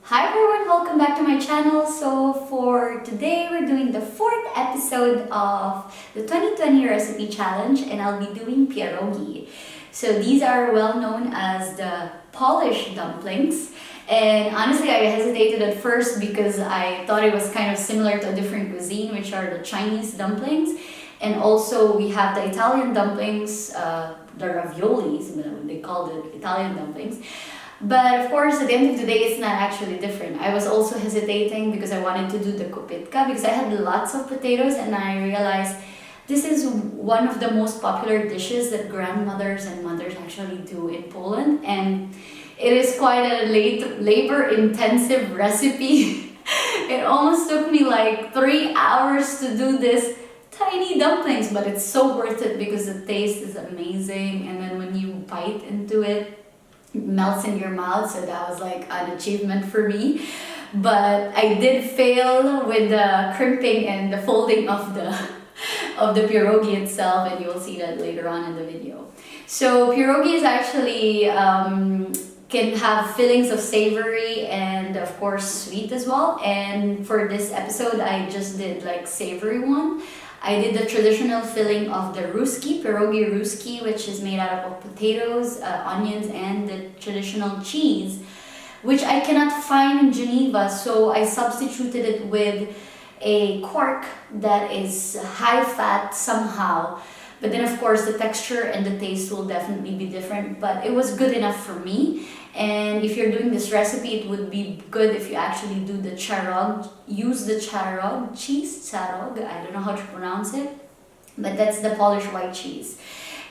Hi everyone, welcome back to my channel. So for today, we're doing the 4th episode of the 2020 recipe challenge, and I'll be doing pierogi. So these are well known as the Polish dumplings. And honestly, I hesitated at first because I thought it was kind of similar to a different cuisine, which are the Chinese dumplings. And also we have the Italian dumplings, the raviolis, they called it Italian dumplings. But of course, at the end of the day, it's not actually different. I was also hesitating because I wanted to do the kupitka because I had lots of potatoes, and I realized this is one of the most popular dishes that grandmothers and mothers actually do in Poland, and it is quite a labor-intensive recipe. It almost took me like 3 hours to do this tiny dumplings, but it's so worth it because the taste is amazing, and then when you bite into it, melts in your mouth. So that was like an achievement for me. But I did fail with the crimping and the folding of the pierogi itself, and you'll see that later on in the video. So pierogi is actually can have fillings of savory and of course sweet as well. And for this episode, I just did like savory one. I did the traditional filling of the ruskie, pierogi ruskie, which is made out of potatoes, onions, and the traditional cheese, which I cannot find in Geneva, so I substituted it with a quark that is high fat somehow. But then of course the texture and the taste will definitely be different, but it was good enough for me. And if you're doing this recipe, it would be good if you actually do the charog, use the charog cheese, charog, I don't know how to pronounce it, but that's the Polish white cheese.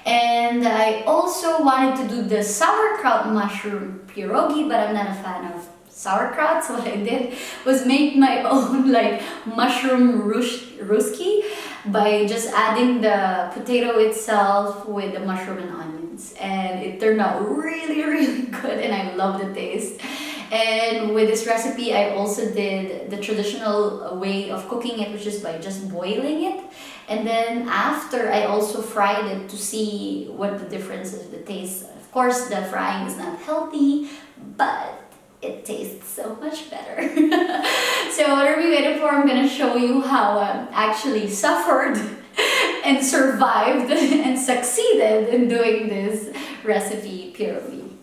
And I also wanted to do the sauerkraut mushroom pierogi, but I'm not a fan of sauerkraut, so what I did was make my own like mushroom ruskie by just adding the potato itself with the mushroom and onions, and it turned out really good, and I love the taste. And with this recipe, I also did the traditional way of cooking it, which is by just boiling it, and then after I also fried it to see what the difference is, the taste. Of course, the frying is not healthy, but it tastes so much better. So what are we waiting for? I'm gonna show you how I actually suffered and survived and succeeded in doing this recipe pierogi.